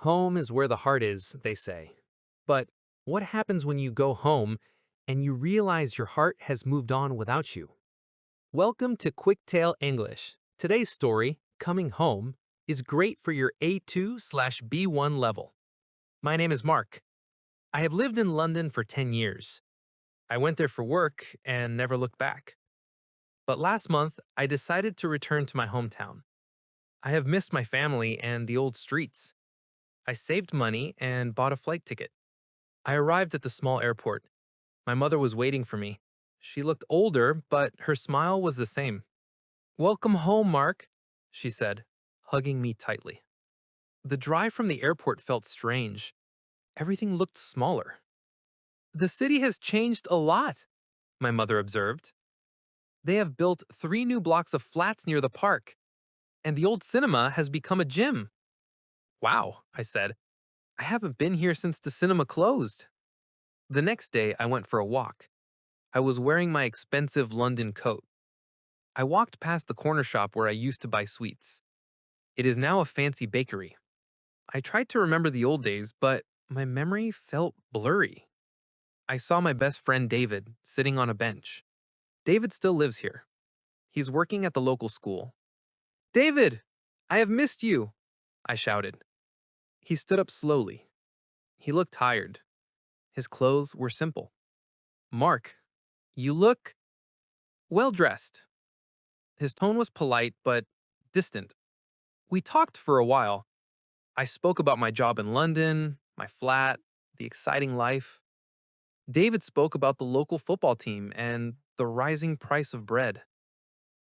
Home is where the heart is, they say. But what happens when you go home and you realize your heart has moved on without you? Welcome to Quicktail English. Today's story, Coming Home, is great for your A2/B1 level. My name is Mark. I have lived in London for 10 years. I went there for work and never looked back. But last month, I decided to return to my hometown. I have missed my family and the old streets. I saved money and bought a flight ticket. I arrived at the small airport. My mother was waiting for me. She looked older, but her smile was the same. "Welcome home, Mark," she said, hugging me tightly. The drive from the airport felt strange. Everything looked smaller. "The city has changed a lot," my mother observed. "They have built 3 new blocks of flats near the park, and the old cinema has become a gym." "Wow," I said. "I haven't been here since the cinema closed." The next day, I went for a walk. I was wearing my expensive London coat. I walked past the corner shop where I used to buy sweets. It is now a fancy bakery. I tried to remember the old days, but my memory felt blurry. I saw my best friend David sitting on a bench. David still lives here. He's working at the local school. "David, I have missed you," I shouted. He stood up slowly. He looked tired. His clothes were simple. "Mark, you look well dressed." His tone was polite but distant. We talked for a while. I spoke about my job in London, my flat, the exciting life. David spoke about the local football team and the rising price of bread.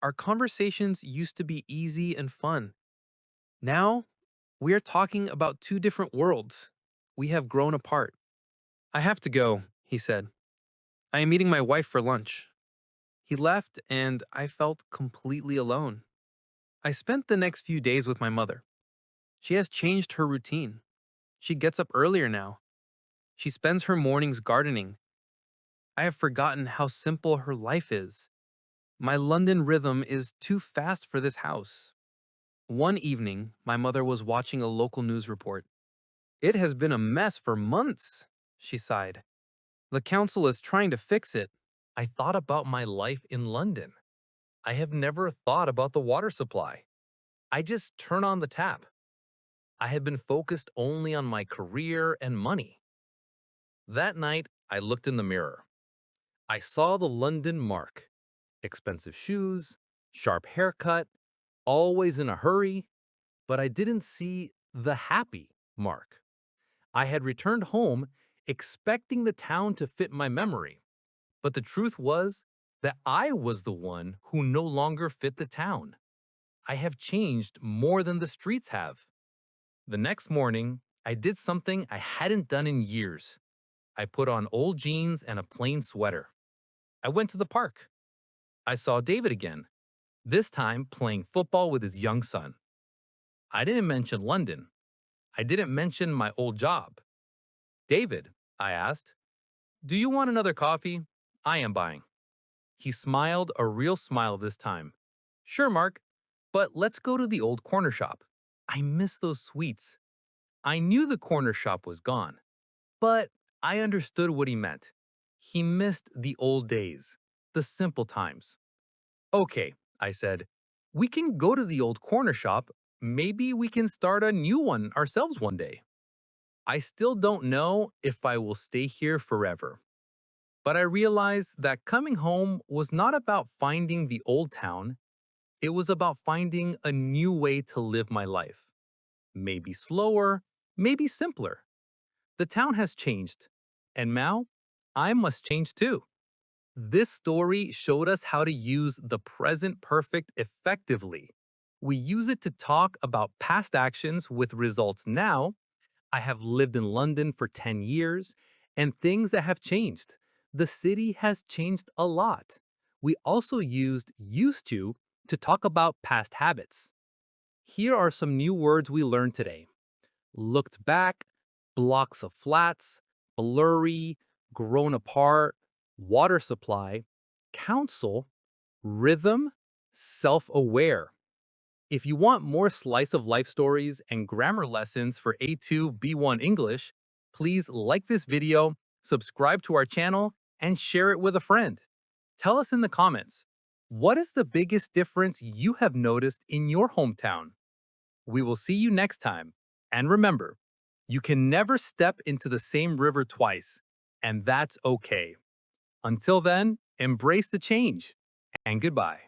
Our conversations used to be easy and fun. Now, we are talking about two different worlds. We have grown apart. "I have to go," he said. "I am meeting my wife for lunch." He left, and I felt completely alone. I spent the next few days with my mother. She has changed her routine. She gets up earlier now. She spends her mornings gardening. I have forgotten how simple her life is. My London rhythm is too fast for this house. One evening, my mother was watching a local news report. "It has been a mess for months," she sighed. "The council is trying to fix it." I thought about my life in London. I have never thought about the water supply. I just turn on the tap. I have been focused only on my career and money. That night, I looked in the mirror. I saw the London Mark. Expensive shoes, sharp haircut, always in a hurry, but I didn't see the happy Mark. I had returned home expecting the town to fit my memory, but the truth was that I was the one who no longer fit the town. I have changed more than the streets have. The next morning, I did something I hadn't done in years. I put on old jeans and a plain sweater. I went to the park. I saw David again, this time playing football with his young son. I didn't mention London. I didn't mention my old job. "David," I asked, "do you want another coffee? I am buying." He smiled, a real smile this time. "Sure, Mark, but let's go to the old corner shop. I miss those sweets." I knew the corner shop was gone, but I understood what he meant. He missed the old days, the simple times. "Okay," I said, "we can go to the old corner shop. Maybe we can start a new one ourselves one day." I still don't know if I will stay here forever. But I realized that coming home was not about finding the old town. It was about finding a new way to live my life. Maybe slower, maybe simpler. The town has changed, and now I must change too. This story showed us how to use the present perfect effectively. We use it to talk about past actions with results now. I have lived in London for 10 years, and things that have changed. The city has changed a lot. We also used used to talk about past habits. Here are some new words we learned today: looked back, blocks of flats, blurry, grown apart, water supply, council, rhythm, self aware. If you want more slice of life stories and grammar lessons for A2 B1 English, please like this video, subscribe to our channel, and share it with a friend. Tell us in the comments, what is the biggest difference you have noticed in your hometown? We will see you next time. And remember, you can never step into the same river twice, and that's okay. Until then, embrace the change, and goodbye.